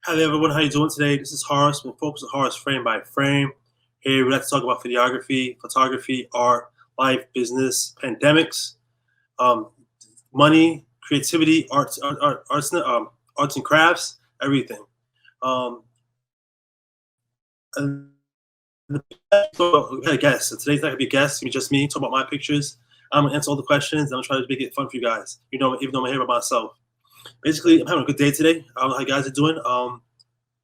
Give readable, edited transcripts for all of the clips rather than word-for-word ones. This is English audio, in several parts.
Hi there, everyone. How you doing today? This is Horace. We're focused on Horace frame by frame. Here we like to talk about videography, photography, art, life, business, pandemics, um, money, creativity, arts and crafts, everything. Um, and so we had a guest. So today's not gonna be a guest. It's gonna be just me talking about my pictures. I'm gonna answer all the questions. I'm gonna try to make it fun for you guys. Even though I'm here by myself. Basically, I'm having a good day today. I don't know how you guys are doing.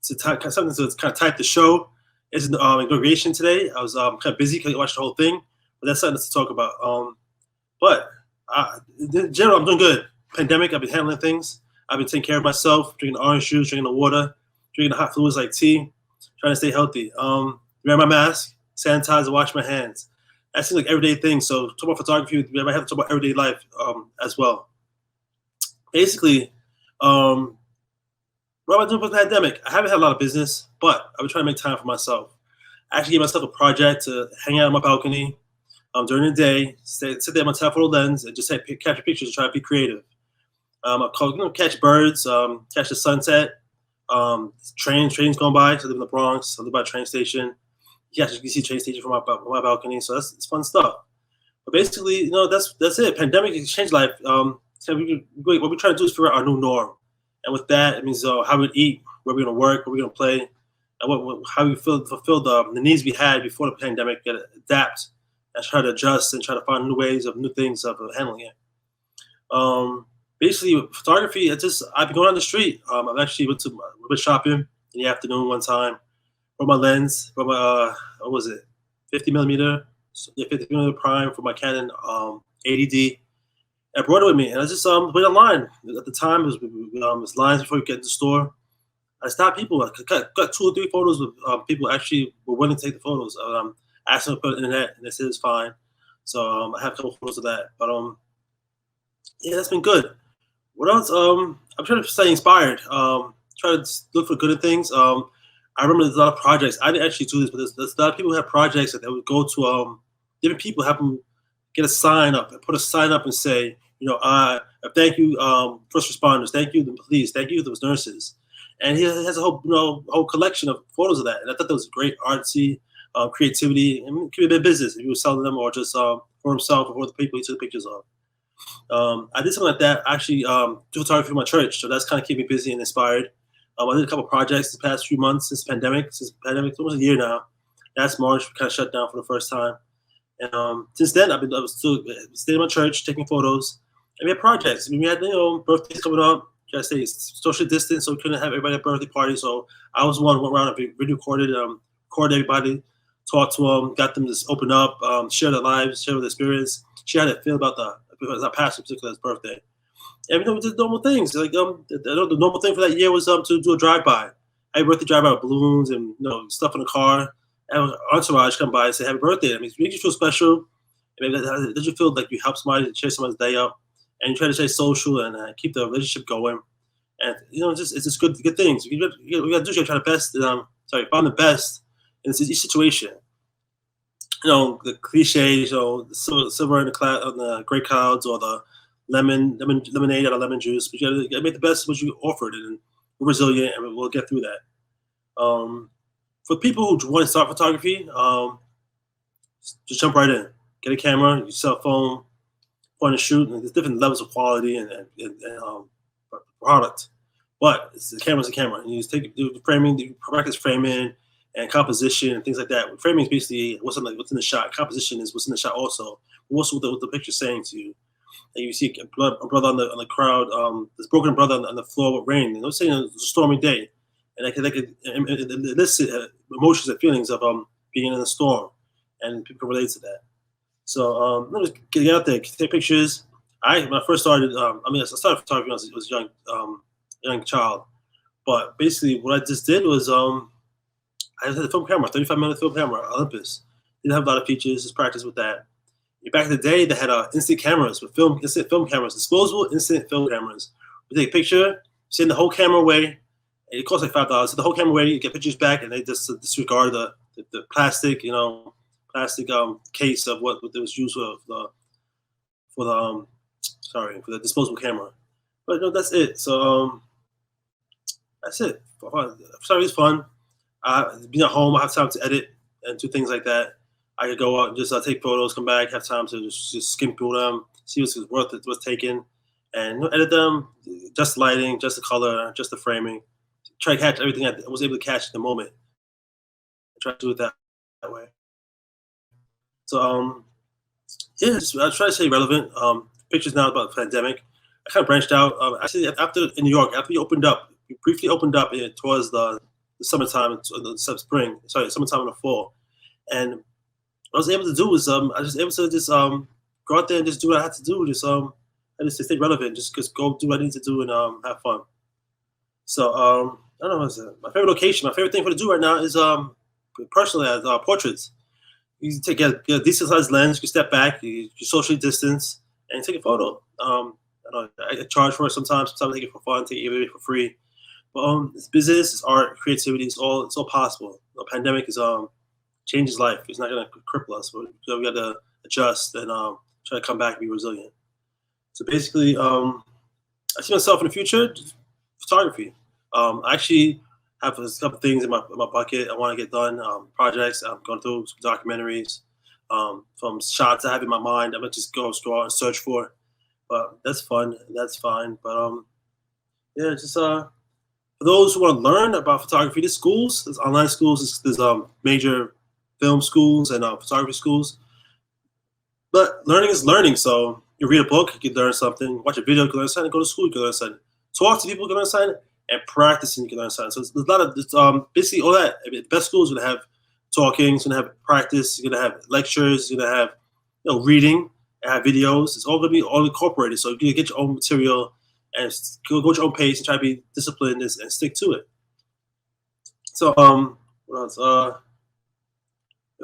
Something to kind of type the show. It's an inauguration today. I was kind of busy, couldn't watch the whole thing, but that's something to talk about. But in general, I'm doing good. Pandemic, I've been handling things. I've been taking care of myself, drinking orange juice, drinking the water, drinking the hot fluids like tea, trying to stay healthy. Wear my mask, sanitize, wash my hands. That seems like everyday things. So talk about photography, we might have to talk about everyday life as well. Basically, um, what am I doing for the pandemic? I haven't had a lot of business, but I've been trying to make time for myself. I actually gave myself a project to hang out on my balcony during the day, sit there on my telephoto lens, and just capture pictures and try to be creative. I call, catch birds, catch the sunset, trains going by. So I live in the Bronx. I live by a train station. You can see train station from my balcony, so it's fun stuff. But basically, that's it. Pandemic has changed life. So what we're trying to do is figure out our new norm, and with that, it means how we eat, where we're gonna work, where we're gonna play, and how we fulfill the needs we had before the pandemic, get adapt, and try to adjust and try to find new ways of new things of handling it. Um, Basically, with photography, I've been going on the street. I've actually went shopping in the afternoon one time. Brought my lens, brought my what was it, 50 millimeter, yeah, 50 millimeter prime for my Canon 80D. I brought it with me, and I just went online. At the time, it was lines before you get to the store. I stopped people. I got 2 or 3 photos with people actually were willing to take the photos. Asked them to put it in the internet, and they said it's fine. So I have a couple photos of that. But yeah, that's been good. What else? I'm trying to stay inspired. Try to look for good in things. I remember there's a lot of projects. I didn't actually do this, but there's a lot of people who have projects that they would go to different people, have them get a sign up and put a sign up and say, thank you, first responders, thank you, the police, thank you, those nurses. And he has a whole collection of photos of that. And I thought that was great artsy creativity. And it could be a business if he was selling them or just for himself or for the people he took pictures of. I did something like that. I actually do photography for my church, so that's kind of kept me busy and inspired. I did a couple projects the past few months since the pandemic, almost a year now. Last March, we kind of shut down for the first time. And since then, I was still staying in my church, taking photos, and we had projects. I mean, we had birthdays coming up. Gotta stay social distance, so we couldn't have everybody at birthday party. So I was the one who went around and video recorded everybody, talked to them, got them to just open up, share their lives, share their experience, share how they feel about because our pastor particular's birthday. And we did normal things. Like the normal thing for that year was to do a drive-by. Happy birthday drive-by with balloons and stuff in the car. Have an entourage come by and say happy birthday. I mean, it makes you feel special. I mean, does you feel like you help somebody cheer someone's day up, and you try to stay social and keep the relationship going. And it's just good things. We got to do try to best. Find the best in each situation. The cliches, the silver in the cloud, on the gray clouds, or the lemonade out of lemon juice. But you gotta make the best of what you offered, and we're resilient, and we'll get through that. For people who want to start photography, just jump right in. Get a camera, your cell phone, point and shoot. And there's different levels of quality and product, but the camera's a camera. And you just do the framing, you practice framing and composition and things like that. Framing is basically what's in the shot. Composition is what's in the shot also. What's what the picture's saying to you. And you see a brother on the crowd, this broken brother on the floor with rain. And they're saying it's a stormy day, and they could elicit emotions and feelings of being in a storm, and people can relate to that. So let me get out there, take pictures. When I first started, I started photography when I was a young child. But basically, what I just did was I had a film camera, 35mm film camera, Olympus. Didn't have a lot of features, just practice with that. Back in the day, they had instant cameras with instant film cameras, disposable instant film cameras. You take a picture, send the whole camera away, and it costs like $5. Send the whole camera away, you get pictures back, and they just disregard the plastic, case of what it was used for the disposable camera. But that's it. So That's it. Photography is fun. Being at home, I have time to edit and do things like that. I could go out and just take photos, come back, have time to just skim through them, see what's worth it, what's taken, and edit them. Just lighting, just the color, just the framing. Try to catch everything I was able to catch in the moment. Try to do it that way. So yeah, just, I try to stay relevant. Pictures now about the pandemic. I kind of branched out. Actually, after in New York, after we briefly opened up towards the summertime, the spring. Sorry, summertime and the fall. And what I was able to do was I was able to just go out there and just do what I had to do. I just to stay relevant. Just go do what I need to do and have fun. So I don't know what's my favorite location. My favorite thing for to do right now is personally portraits. You take a decent sized lens. You can step back. You socially distance and take a photo. I charge for it sometimes. Sometimes I take it for fun. Take it for free. But it's business, it's art, creativity. It's all possible. The pandemic is changes life. It's not gonna cripple us. But we got to adjust and try to come back and be resilient. So basically, I see myself in the future, photography. I actually have a couple things in my bucket I want to get done. Projects. I'm going through some documentaries. From shots I have in my mind, I'm gonna just go out and search for. But that's fun. That's fine. But yeah, just for those who want to learn about photography, there's online schools, there's major film schools and photography schools. But learning is learning. So you read a book, you can learn something. Watch a video, you can learn something. Go to school, you can learn something. Talk to people, you can learn something. And practicing, you can learn something. So there's a lot of basically all that. I mean, the best schools are gonna have talking, it's gonna have practice, you're gonna have lectures, you're gonna have reading, and have videos. It's all gonna be all incorporated. So you can get your own material and go at your own pace and try to be disciplined and stick to it. So what else?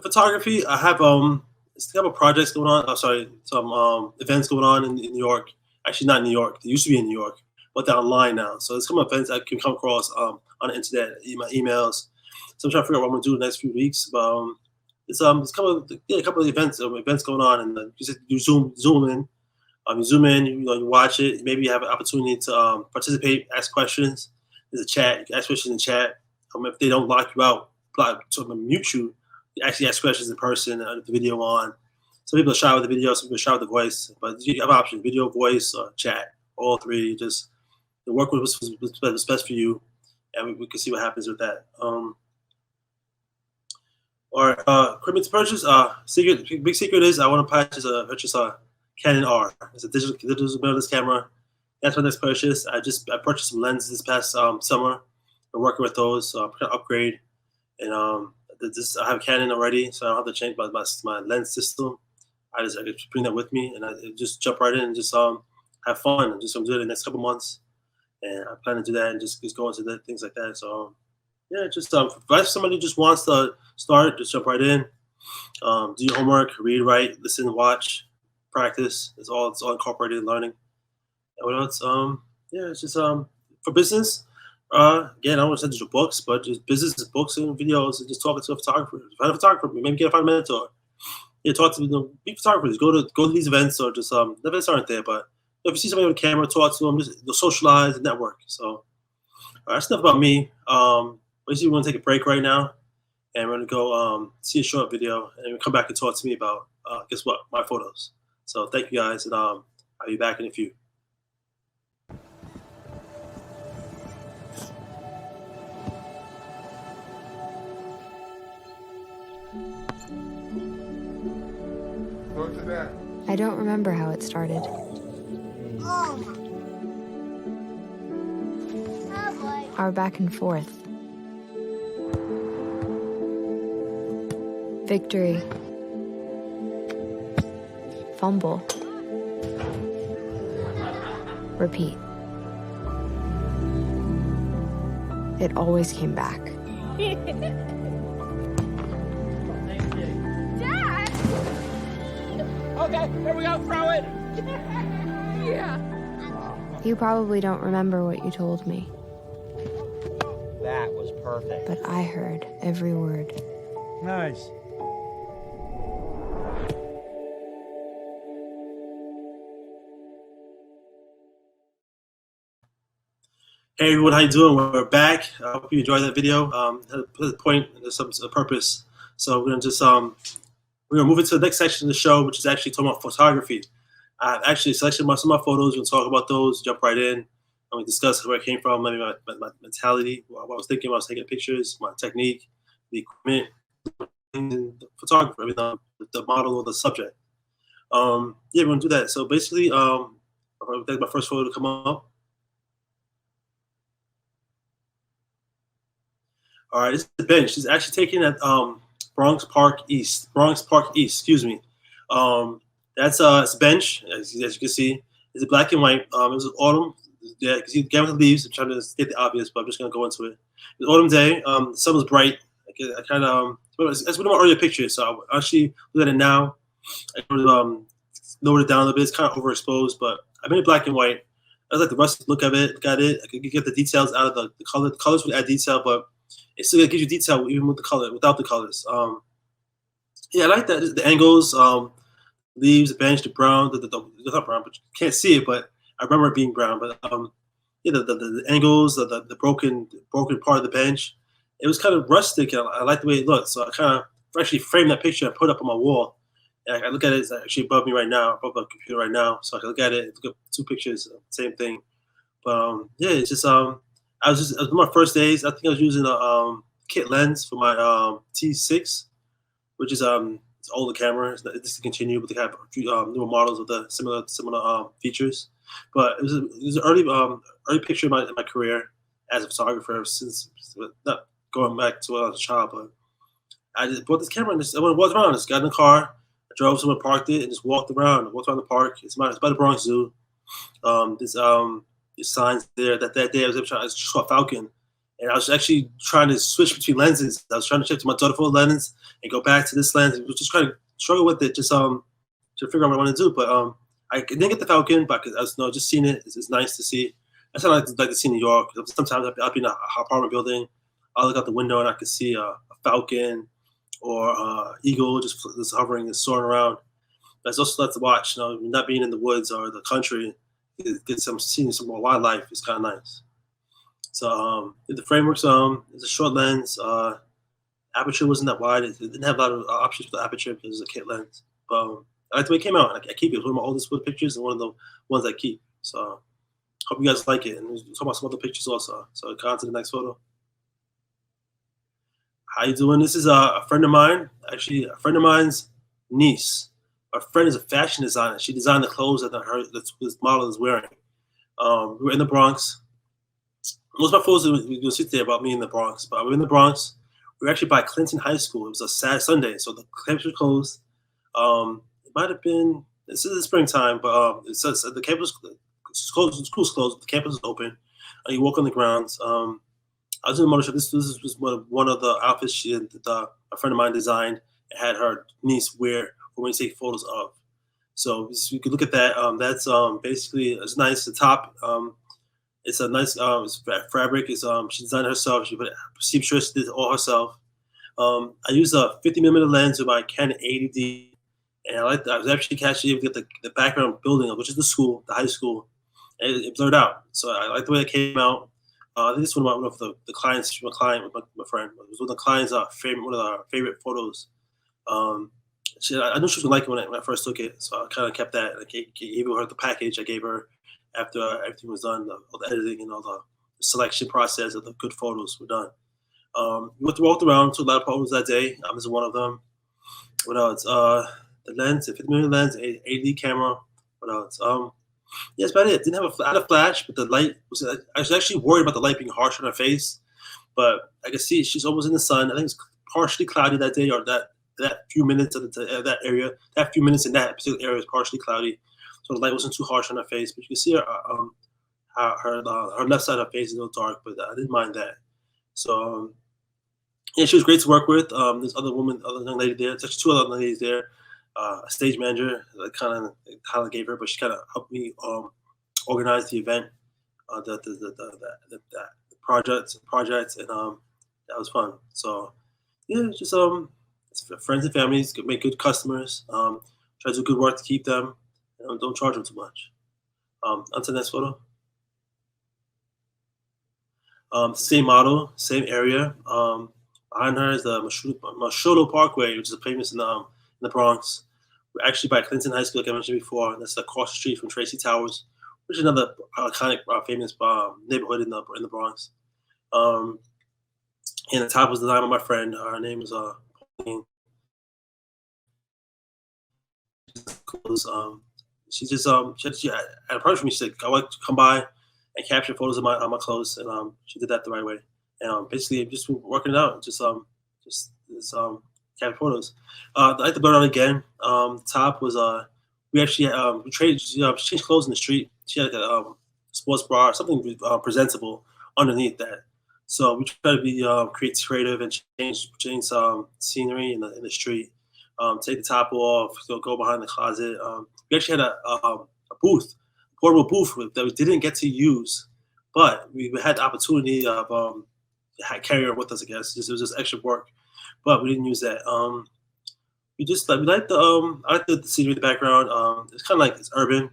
Photography. I have a couple projects going on. Sorry, some events going on in New York. Actually, not in New York. They used to be in New York, but they're online now. So it's some events I can come across on the internet, my emails. So I'm trying to figure out what I'm gonna do the next few weeks. But it's a couple of events going on, and you zoom in. You zoom in, you watch it. Maybe you have an opportunity to participate, ask questions. There's a chat. You can ask questions in chat. If they don't lock you out, mute you, you actually ask questions in person, the video on. Some people are shy with the video, some people are shy with the voice. But you have options: video, voice, chat, all three. Just work with what's best for you, and we can see what happens with that. Or equipment to purchase. Big secret is I want to purchase a Canon R. It's a digital mirrorless camera. That's my next purchase. I purchased some lenses this past summer. I'm working with those, so I'm gonna upgrade. And I have Canon already, so I don't have to change my lens system. I just bring that with me, and I just jump right in and just have fun. I'm do it in the next couple months, and I plan to do that and just go into things like that. So yeah, just if somebody just wants to start, just jump right in. Do your homework, read, write, listen, watch, practice. It's all incorporated in learning. And what else? Yeah, it's just for business. Again, I don't want to send you books, but just business books and videos, and just talking to a photographer. Find a photographer, maybe find a mentor. Yeah, talk to big photographers. Go to these events, or just the events aren't there, but if you see somebody with a camera, talk to them. Just socialize and network. So that's enough about me. Basically, we're gonna take a break right now, and we're gonna go see a short video, and we'll come back and talk to me about guess what, my photos. So thank you guys, and I'll be back in a few. I don't remember how it started. Our back and forth. Victory. Fumble. Repeat. It always came back. Okay, here we go, throw it! Yeah. You probably don't remember what you told me, That was perfect. but I heard every word. Nice. Hey everyone, how you doing? We're back. I hope you enjoyed that video. Had a point, there's some a purpose. So we're gonna move into the next section of the show, which is actually talking about photography. I've actually selected some of my photos. We're gonna talk about those, jump right in, and we discuss where I came from, maybe my mentality, what I was thinking when I was taking pictures, my technique, the equipment, and the photographer, I mean, the model or the subject. Yeah, we're gonna do that. So basically, I'll take my first photo to come up. All right, this is the bench. It's actually taken at Bronx Park East. Excuse me. That's it's a bench, as you can see. It's black and white. It was autumn. Yeah, because you get with the leaves. I'm trying to state the obvious, but I'm just gonna go into it. It was autumn day. The sun was bright. I kind of it's one of my earlier pictures, so I actually look at it now. I lowered it down a little bit. It's kind of overexposed, but I made it black and white. I like the rustic look of it. Look at it. I could get the details out of the color. The colors would add detail, but it still gives you detail even with the color, without the colors. Yeah, I like that. The angles, leaves, the bench, the brown, the not brown, but you can't see it, but I remember it being brown. But yeah, the angles, the broken part of the bench, it was kind of rustic. And I like the way it looked, so I kind of actually framed that picture and put it up on my wall. And I look at it; it's actually above me right now, above the computer right now, so I can look at it. Look at two pictures, same thing. But yeah, it's just it was my first days. I think I was using a kit lens for my T6, which is it's older camera. It's discontinued, but they have a few newer models with the similar features. But it was an early picture of my career as a photographer since not going back to when I was a child, but I just bought this camera and I walked around. I just got in the car, I drove somewhere, parked it, and just walked around. I walked around the park. It's by the Bronx Zoo. This signs there that day I was trying to shoot a falcon, and I was actually trying to switch between lenses. I was trying to shift to my telephoto lens and go back to this lens. I was just trying to struggle with it, just to figure out what I want to do. But I didn't get the falcon, but I was just seeing it. It's nice to see. That's what I like to see New York. Sometimes I'll be in an apartment building. I'll look out the window and I can see a falcon or eagle just hovering and soaring around. That's also like to watch. Not being in the woods or the country, seeing some more wildlife is kind of nice. So the frameworks it's a short lens. Aperture wasn't that wide. It didn't have a lot of options for the aperture because it's a kit lens. But I like the way it came out. I keep it. It's one of my oldest pictures and one of the ones I keep. So hope you guys like it. And we'll talk about some other pictures also. So on to the next photo. How you doing? This is a friend of mine. Actually, a friend of mine's niece. Our friend is a fashion designer. She designed the clothes that this model is wearing. We were in the Bronx. Most of my photos you'll see today about me in the Bronx, but we were in the Bronx. We were actually by Clinton High School. It was a sad Sunday, so the campus was closed. It might have been this is the springtime, but it says the campus closed, the school's closed, the campus is open. You walk on the grounds. I was in the motor shop. This was one of the outfits a friend of mine designed and had her niece wear when we take photos of. So you could look at that. That's basically it's nice. The top, it's a nice fabric. It's she designed it herself. She put seamstress did it all herself. I used a 50mm lens with my Canon 80D, and I was actually able to get the background building, which is the school, the high school, and it blurred out. So I like the way it came out. I think this is one of the clients, from a client, my friend. It was one of the clients' one of our favorite photos. I knew she was gonna like it when I first took it, so I kind of kept that. I gave her the package I gave her after everything was done, all the editing and all the selection process of the good photos were done. We walked around, took a lot of photos that day. This is one of them. What else? The lens, the 50mm lens, 80D camera. What else? Yeah, that's about it. Didn't have I had a flash, but the light was. I was actually worried about the light being harsh on her face, but I could see she's almost in the sun. I think it's partially cloudy that day, or that few minutes of that area, that few minutes in that particular area was partially cloudy, so the light wasn't too harsh on her face. But you can see her left side of her face is a little dark, but I didn't mind that. So yeah, she was great to work with. There's other young lady there. There's actually two other ladies there. A stage manager that kind of gave her, but she kind of helped me organize the event, the projects, and that was fun. So yeah, just friends and families make good customers. Try to do good work to keep them. Don't charge them too much. On to the next photo. Same model, same area. Behind her is the Moshoto Parkway, which is famous in the Bronx. We're actually by Clinton High School, like I mentioned before. And that's across the street from Tracy Towers, which is another iconic, famous neighborhood in the Bronx. Um, and the top was designed by my friend. Her name is Pauline. Clothes. She had approached me. She said, "I want to come by and capture photos of my clothes," and she did that the right way. And basically, just working it out, just capture photos. I like to burn out again. Top was we actually we traded. She changed clothes in the street. She had like a sports bra, something presentable underneath that. So we try to be creative and change scenery in the street. Take the top off, go behind the closet. We actually had a booth, portable booth that we didn't get to use, but we had the opportunity of carry her with us. I guess it was just extra work, but we didn't use that. We just we like I like the scenery in the background. It's kind of like it's urban.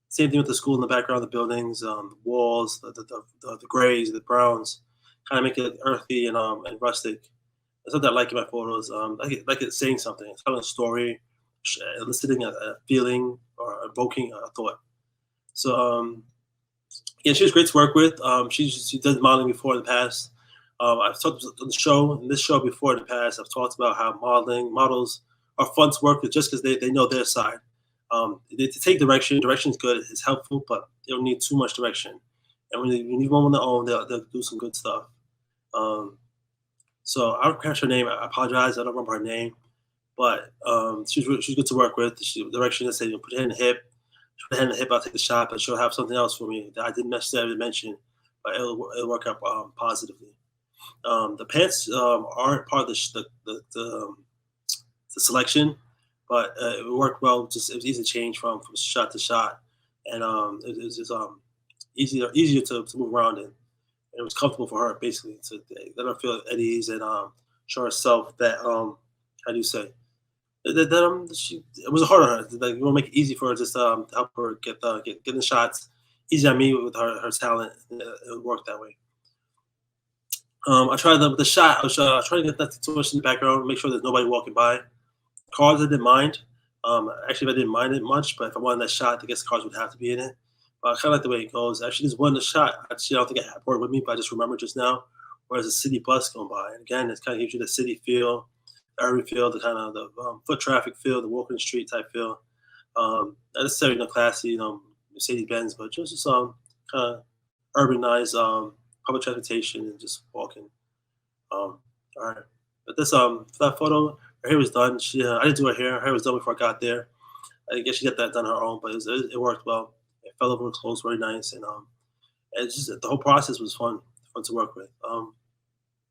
Same thing with the school in the background, the buildings, the walls, the grays, the browns, kind of make it earthy and rustic. That's something I like in my photos. Like it saying something. It's telling a story, eliciting a feeling or evoking a thought. So yeah, she was great to work with. She did modeling before in the past. I've talked on the show in this show before in the past. I've talked about how models are fun to work with just because they know their side. To take direction. Direction is good. It's helpful, but they don't need too much direction. And when you need one on their own, they'll do some good stuff. So I don't catch her name. I apologize. I don't remember her name, but she's good to work with. The direction I said, put your hand in the hip. Put your hand in the hip. I'll take the shot, but she'll have something else for me that I didn't necessarily mention, but it'll work out positively. The pants aren't part of the selection, but it worked well. Just it was easy to change from shot to shot, and it was just easier to move around in. It was comfortable for her basically to let her feel at ease and show herself that how do you say she it was hard on her. Like we want to make it easy for her, just help her get the shots easy on me with her talent. It worked that way. I tried with the shot. I was trying to get that too much in the background, make sure there's nobody walking by. Cars I didn't mind. Actually, I didn't mind it much, but if I wanted that shot, I guess cars would have to be in it. But I kind of like the way it goes. Actually, there's one in the shot. Actually, I don't think I had it with me, but I just remembered just now. Whereas a city bus going by, and again, it kind of gives you the city feel, the urban feel, the kind of the foot traffic feel, the walking the street type feel. Not necessarily classy, Mercedes Benz, but just some kind of urbanized public transportation and just walking. All right, but this for that photo, her hair was done. I didn't do her hair. Her hair was done before I got there. I guess she got that done on her own, but it worked well. It fell over her clothes very nice, and it's just the whole process was fun to work with.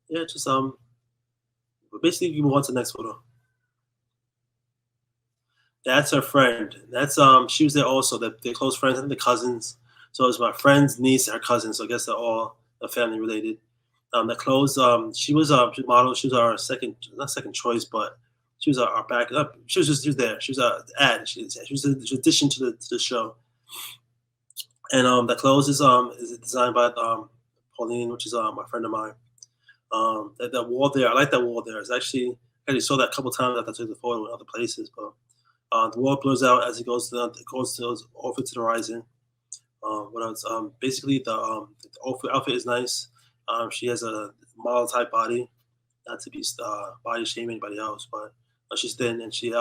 Yeah, just but basically you move on to the next photo. That's her friend. That's she was there also. They're close friends, I think the cousins. So it was my friend's niece and her cousin. So I guess they're all family related. The clothes. She model. She was our second, not second choice, but she was our backup. She was there. She was a ad. She was an addition to the show. And the clothes is designed by Pauline, which is my friend of mine. That wall there, I like that wall there. It's actually I actually saw that a couple times after I took the photo in other places, but the wall blurs out as it goes off into the horizon. What else? Basically the outfit is nice. She has a model type body, not to be body shaming anybody else, but she's thin and she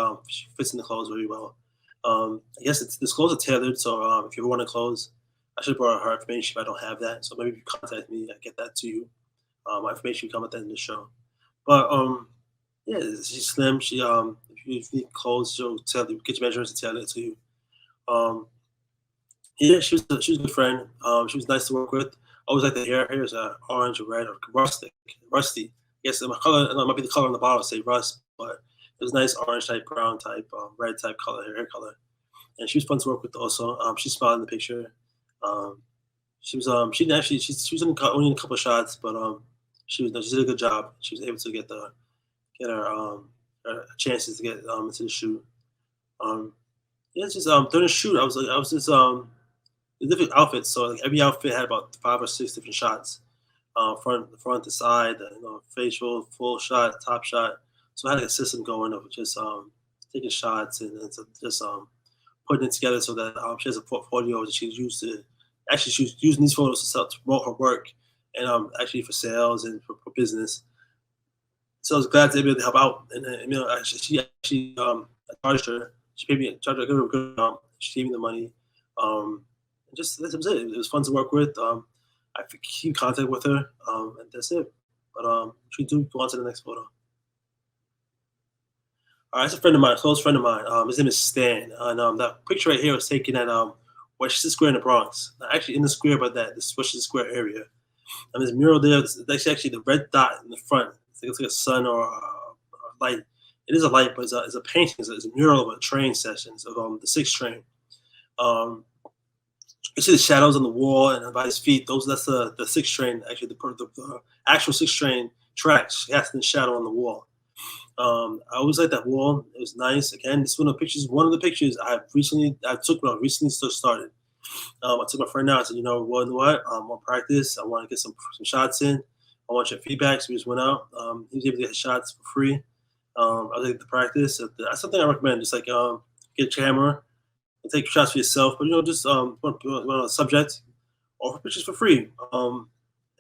fits in the clothes very well. I guess this clothes are tailored, so if you ever want to clothes, I should have brought her information if I don't have that. So maybe if you contact me, I get that to you. My information will come at the end of the show. But yeah, she's slim. If you need clothes, she'll get your measurements and tailor it to you. Yeah, she was a good friend. She was nice to work with. I always like the hair. Her hair is orange or red or rusty. Yes, my color it might be the color on the bottle say rust, but it was nice orange type, brown type, red type color, hair color. And she was fun to work with also. She smiled in the picture. She didn't actually she was only in a couple of shots, but she did a good job. She was able to get her chances to get into the shoot. Yeah, it's just during the shoot, I was just the different outfits. So like every outfit had about 5 or 6 different shots. front, the side, the, facial, full shot, top shot. So I had like a system going of just taking shots and then just putting it together so that she has a portfolio that she's used to. Actually, she's using these photos to promote her work and actually for sales and for business. So I was glad to be able to help out. And she actually charged her. She paid me, charged her a good amount. She gave me the money. And just that was it. It was fun to work with. I keep contact with her, and that's it. But she do go on to the next photo. All right, it's a friend of mine, a close friend of mine. His name is Stan, and that picture right here was taken at Washington Square in the Bronx. Not actually in the square, but this Washington Square area. And there's a mural there. That's actually the red dot in the front. It's like a sun or a light. It is a light, but it's a painting. It's a mural of a train sessions of the 6th train. You see the shadows on the wall and by his feet. That's the 6th train. Actually, the actual 6th train tracks. It has the shadow on the wall. I always like that wall. It was nice. Again, this is one of the pictures. One of the pictures I took when I recently started. I took my friend out. I said, well, you know what? I want to practice. I want to get some shots in. I want your feedback. So we just went out. He was able to get shots for free. I was able to practice. That's something I recommend. Just like get a camera and take shots for yourself. But just on a subject, offer pictures for free. I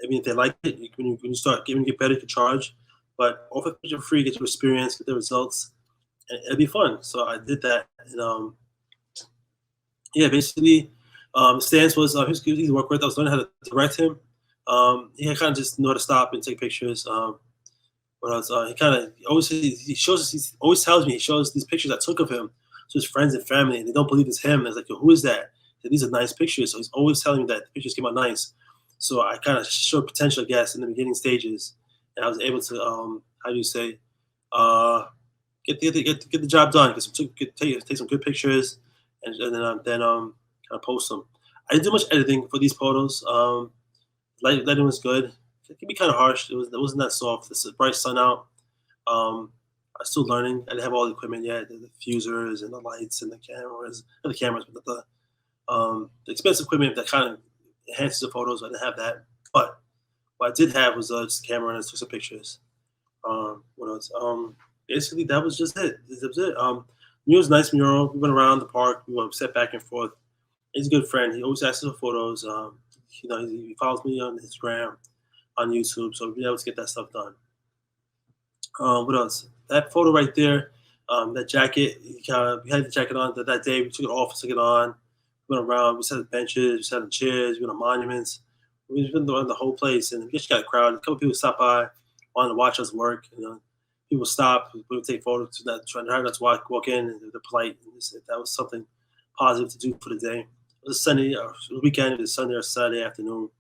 mean, if they like it, when you start get better, you can charge. But offer pictures for free, get your experience, get the results, and it'll be fun. So I did that, and yeah, basically, Stance was he's easy to work with. I was learning how to direct him. He kind of just know how to stop and take pictures. But I was, he kind of always he always tells me he shows these pictures I took of him to his friends and family, and they don't believe it's him. And it's like, who is that? And these are nice pictures. So he's always telling me that the pictures came out nice. So I kind of showed potential, I guess, in the beginning stages, and I was able to how do you say get the job done. Take some good pictures, and then kind of post them. I didn't do much editing for these photos. Lighting was good. It can be kind of harsh. It wasn't that soft. It's a bright sun out. I'm still learning. I didn't have all the equipment yet, the diffusers and the lights and the cameras, not the cameras, but the expensive equipment that kind of enhances the photos. I didn't have that, but what I did have was just a camera and I took some pictures. What else? Basically, that was just it. That was it. Mural was a nice mural. We went around the park. We went set back and forth. He's a good friend. He always asks for photos. He follows me on Instagram, on YouTube, so we'll be able to get that stuff done. What else? That photo right there, that jacket. We had the jacket on that day. We took it off, took it on. We went around. We sat on benches. We sat on chairs. We went on monuments. We've been around the whole place, and we just got a crowd. A couple people stopped by, wanted to watch us work. People stopped. We would take photos. Trying not to walk in, and they're polite. And that was something positive to do for the day. It was a Sunday or weekend. It was Sunday or Saturday afternoon.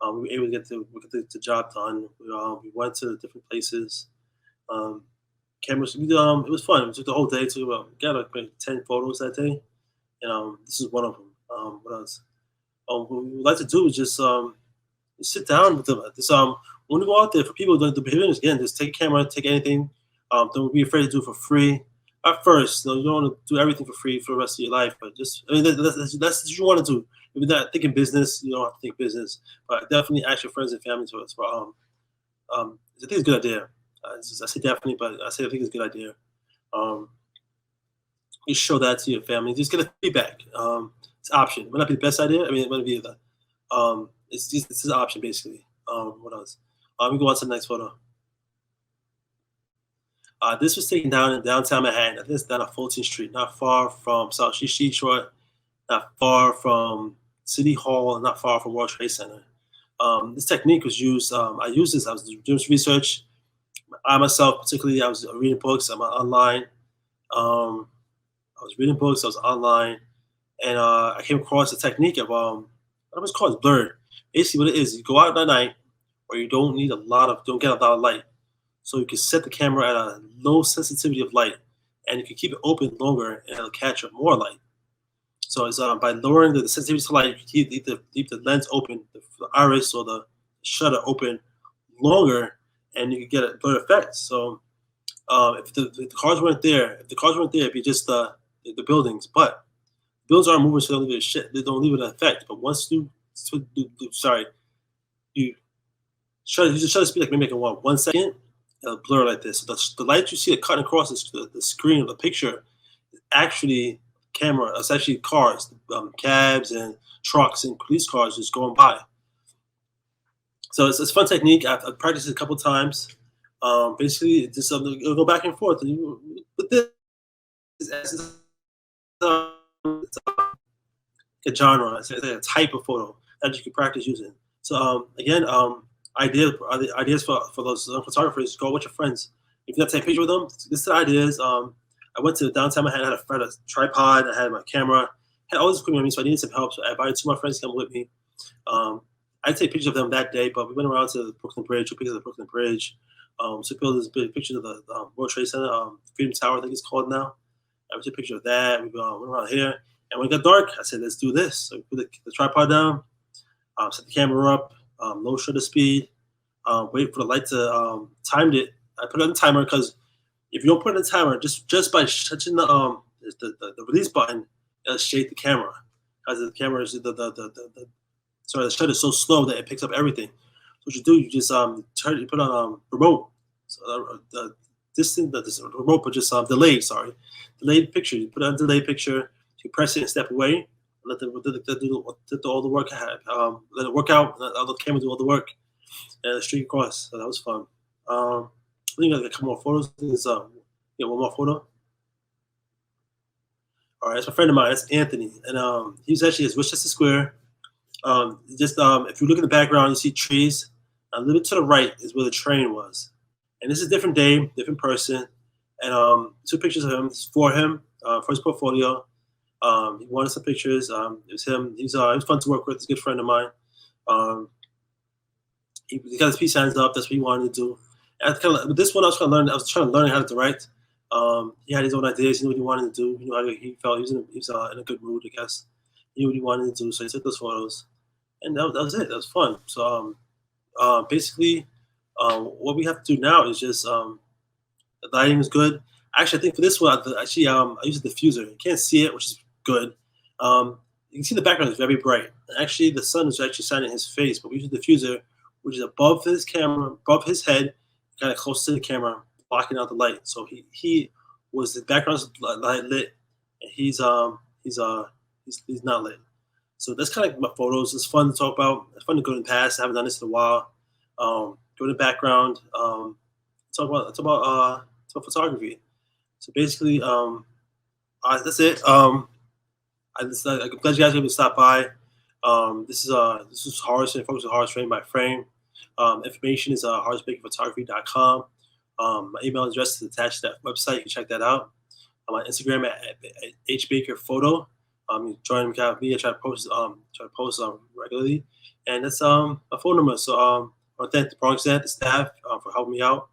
We were able to get the job done. We went to different places. Cameras. It was fun. We took the whole day to got like 10 photos that day, and this is one of them. What else? What we would like to do is just sit down with them. When we go out there, for people, the beginners, again, just take a camera, take anything. Don't be afraid to do it for free. At first, you don't want to do everything for free for the rest of your life, but that's what you want to do. If you're not thinking business, you don't have to think business. But definitely ask your friends and family to us. I think it's a good idea. I say definitely, but I think it's a good idea. You show that to your family. Just get a feedback. It's an option. It might not be the best idea. I mean, it might be it's an option basically. What else? We go on to the next photo. This was taken down in downtown Manhattan. I think it's down at 14th Street, not far from South Detroit, not far from City Hall, not far from World Trade Center. This technique was used. I used this. I was doing some research. I myself, particularly, I was reading books. I'm online. I was reading books. I was online, and I came across a technique of what was called blurred. Basically, what it is, you go out at night, where you don't get a lot of light. So you can set the camera at a low sensitivity of light, and you can keep it open longer, and it'll catch up more light. So it's by lowering the sensitivity to light, you keep the lens open, the iris or the shutter open longer, and you can get a blur effect. So if the cars weren't there, it'd be just the buildings. But buildings aren't moving, so they don't leave an effect. But once you You just shutter speed like maybe like 1 second, it'll blur like this. So the light you see it cutting across the screen of the picture is actually camera. It's actually cars, cabs and trucks and police cars just going by. So it's a fun technique. I've practiced it a couple times. Basically, just it'll go back and forth. But this is a genre. It's a type of photo that you can practice using. So again, ideas for those photographers. Go with your friends. If you have to take a picture with them, this is the ideas. I went to downtown. I had a tripod. I had my camera. I had all this equipment with me, so I needed some help. So I invited two of my friends to come with me. I take pictures of them that day, but we went around to the Brooklyn Bridge, took pictures of the Brooklyn Bridge. So we this big pictures of the World Trade Center, Freedom Tower, I think it's called now. I took a picture of that. We went around here, and when it got dark, I said, "Let's do this." So we put the tripod down, set the camera up, low shutter speed, wait for the light to timed it. I put it on the timer because if you don't put it on the timer, just by touching the release button, it'll shake the camera because the camera is the shutter is so slow that it picks up everything. So what you do, you just you put on remote, so, the remote, but just delayed picture. You put it on delayed picture. You press it and step away. Let do all the work. Let it work out. Let the camera do all the work, and streak across. So that was fun. I think I got a couple more photos. One more photo. All right, that's my friend of mine. That's Anthony, and he's actually at Westchester Square. If you look in the background, you see trees. A little bit to the right is where the train was. And this is a different day, different person. And two pictures of him. It's for him, for his portfolio. He wanted some pictures. It was him. He was fun to work with. He's a good friend of mine. He got his peace signs up. That's what he wanted to do. And with this one, I was trying to learn how to write. He had his own ideas. He knew what he wanted to do. He knew how he felt. He was in a good mood, I guess. He knew what he wanted to do. So he took those photos. And that was it. That was fun. So basically, what we have to do now is just the lighting is good. Actually, I think for this one, I use a diffuser. You can't see it, which is good. You can see the background is very bright. Actually, the sun is actually shining in his face, but we use a diffuser, which is above his camera, above his head, kind of close to the camera, blocking out the light. So the background's light lit, and he's not lit. So that's kind of like my photos. It's fun to talk about. It's fun to go in the past. I haven't done this in a while. Go in the background. Talk about photography. So basically, that's it. I'm glad you guys were able to stop by. This is Horace and Focus with Horace Frame by Frame. Information is horacebakerphotography.com. My email address is attached to that website. You can check that out. My Instagram at hbakerphoto. You join me. I try to post regularly, and that's my phone number. So I want to thank the Bronx Net, the staff for helping me out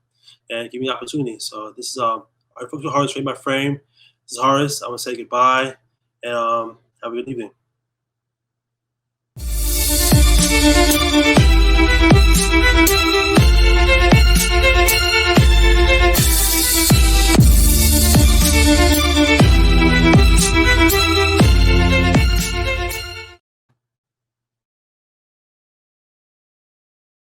and giving me the opportunity. So this is I Focus with Horace Frame by Frame. This is Horace. I want to say goodbye and have a good evening.